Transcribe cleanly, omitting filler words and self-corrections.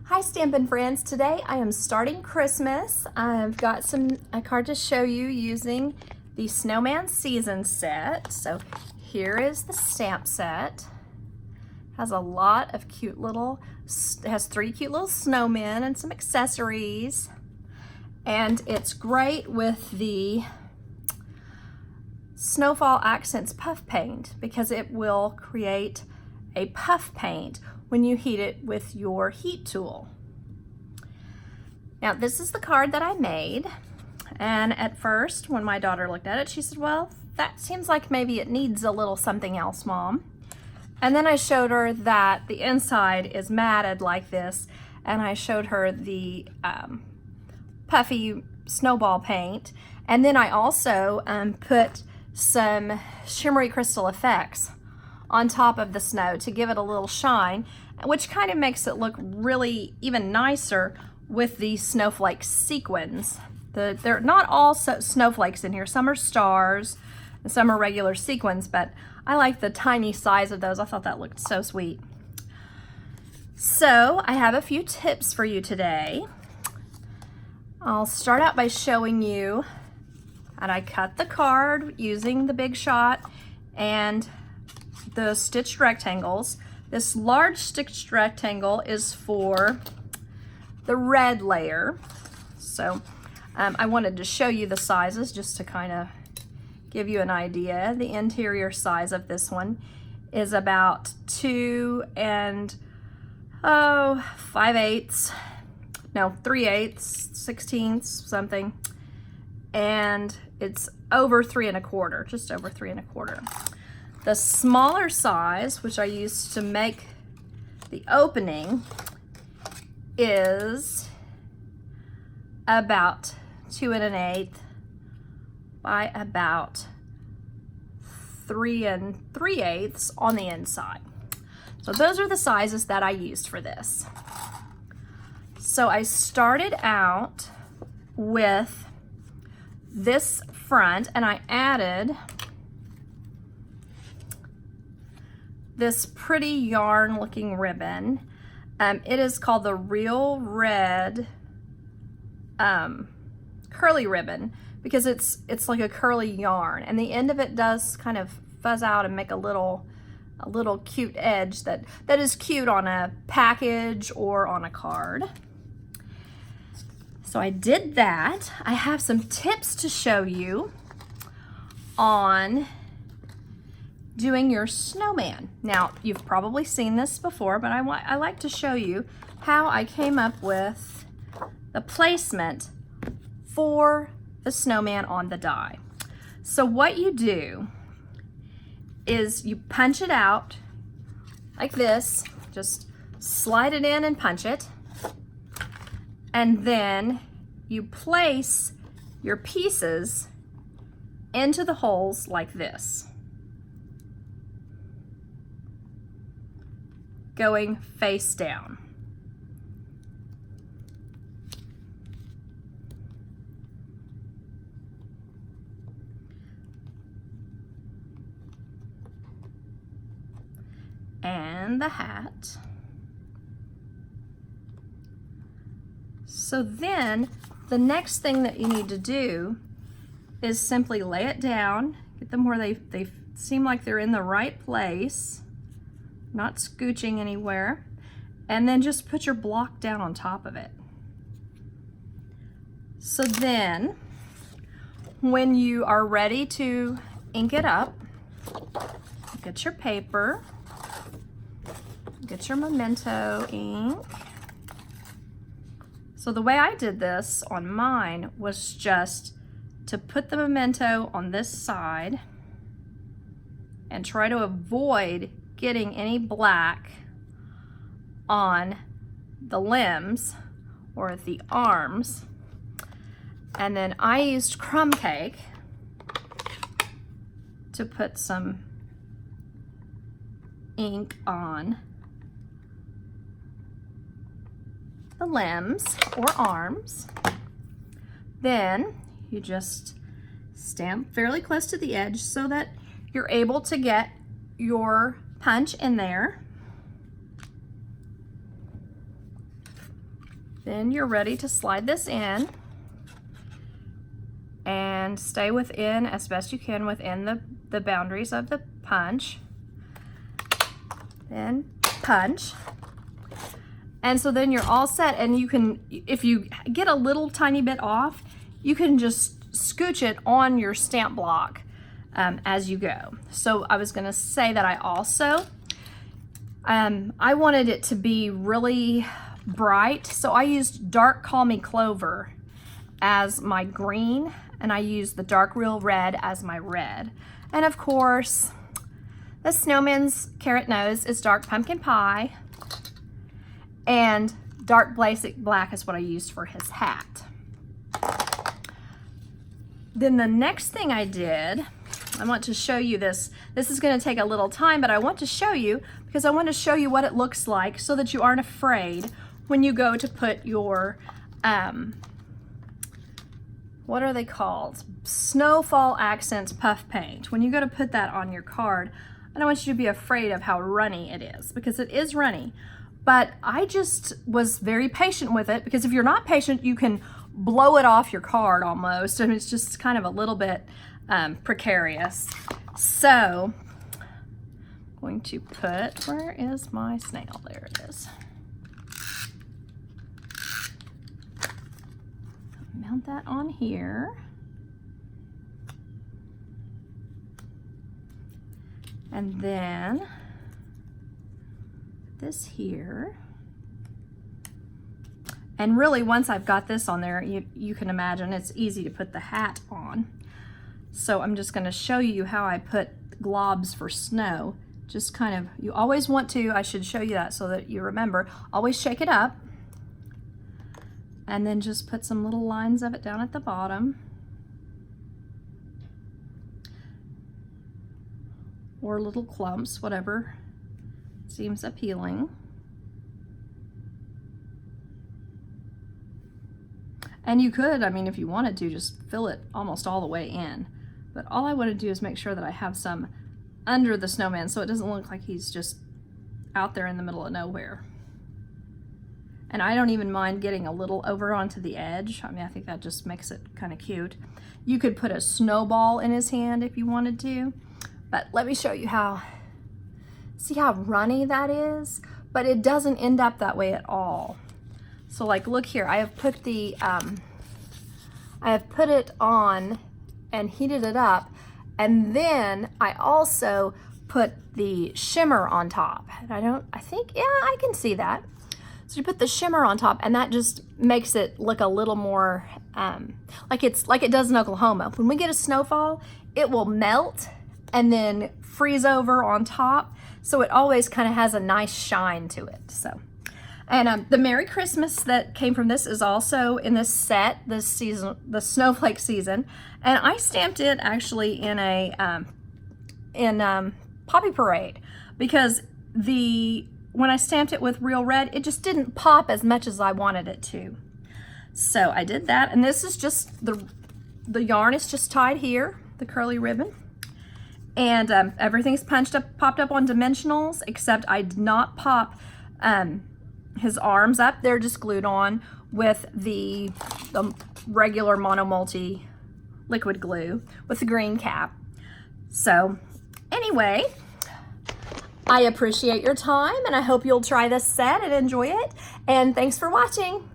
Hi Stampin' friends, today I am starting Christmas. I've got a card to show you using the Snowman Season set. So here is the stamp set. Has a lot of cute little, it has 3 cute little snowmen and some accessories. And it's great with the Snowfall Accents puff paint because it will create a puff paint when you heat it with your heat tool. Now this is the card that I made, and at first when my daughter looked at it she said, well, that seems like maybe it needs a little something else, Mom. And then I showed her that the inside is matted like this, and I showed her the puffy snowball paint, and then I also put some shimmery crystal effects on top of the snow to give it a little shine, which kind of makes it look really even nicer with the snowflake sequins. They're not all snowflakes in here. Some are stars and some are regular sequins, but I like the tiny size of those. I thought that looked so sweet. So I have a few tips for you today. I'll start out by showing you how I cut the card using the Big Shot and the stitched rectangles. This large stitched rectangle is for the red layer. So I wanted to show you the sizes just to kind of give you an idea. The interior size of this one is about 2 5/8, no, 3/8, 16ths, something. And it's over 3 1/4, just over 3 1/4. The smaller size, which I used to make the opening, is about 2 1/8 by about 3 3/8 on the inside. So those are the sizes that I used for this. So I started out with this front and I added this pretty yarn looking ribbon. It is called the Real Red curly ribbon because it's like a curly yarn, and the end of it does kind of fuzz out and make a little cute edge that is cute on a package or on a card. So I did that. I have some tips to show you on doing your snowman. Now, you've probably seen this before, but I like to show you how I came up with the placement for the snowman on the die. So what you do is you punch it out like this, just slide it in and punch it, and then you place your pieces into the holes like this, going face down. And the hat. So then the next thing that you need to do is simply lay it down, get them where they seem like they're in the right place, not scooching anywhere, and then just put your block down on top of it. So then when you are ready to ink it up, get your paper, get your memento ink. So the way I did this on mine was just to put the memento on this side and try to avoid getting any black on the limbs or the arms. And then I used crumb cake to put some ink on the limbs or arms. Then you just stamp fairly close to the edge so that you're able to get your punch in there. Then you're ready to slide this in and stay within, as best you can, within the boundaries of the punch. Then punch. And so then you're all set, and you can, if you get a little tiny bit off, you can just scooch it on your stamp block as you go. So I was gonna say that I also, I wanted it to be really bright, so I used dark Call Me Clover as my green, and I used the dark Real Red as my red. And of course, the snowman's carrot nose is dark pumpkin pie, and dark basic black is what I used for his hat. Then the next thing I did, I want to show you this. This is going to take a little time, but I want to show you because I want to show you what it looks like so that you aren't afraid when you go to put your, what are they called? Snowfall Accents puff paint. When you go to put that on your card, I don't want you to be afraid of how runny it is, because it is runny. But I just was very patient with it, because if you're not patient, you can blow it off your card almost, and it's just kind of a little bit precarious. So I'm going to put, where is my snail? There it is. Mount that on here. And then this here. And really, once I've got this on there, you can imagine it's easy to put the hat on. So I'm just going to show you how I put globs for snow. Just kind of, you always want to, I should show you that so that you remember, always shake it up. And then just put some little lines of it down at the bottom. Or little clumps, whatever seems appealing. And you could, I mean, if you wanted to, just fill it almost all the way in. But all I want to do is make sure that I have some under the snowman so it doesn't look like he's just out there in the middle of nowhere. And I don't even mind getting a little over onto the edge. I mean, I think that just makes it kind of cute. You could put a snowball in his hand if you wanted to. But let me show you how, see how runny that is? But it doesn't end up that way at all. So like, look here, I have put the, I have put it on and heated it up. And then I also put the shimmer on top. And I think, yeah, I can see that. So you put the shimmer on top, and that just makes it look a little more like it does in Oklahoma. When we get a snowfall, it will melt and then freeze over on top. So it always kind of has a nice shine to it. So, and the Merry Christmas that came from this is also in this set this season, the snowflake season. And I stamped it actually in a Poppy Parade, because when I stamped it with Real Red, it just didn't pop as much as I wanted it to. So I did that, and this is just, the yarn is just tied here, the curly ribbon. And everything's popped up on dimensionals, except I did not pop his arms up. They're just glued on with the regular Mono Multi liquid glue with the green cap. So anyway, I appreciate your time, and I hope you'll try this set and enjoy it. And thanks for watching.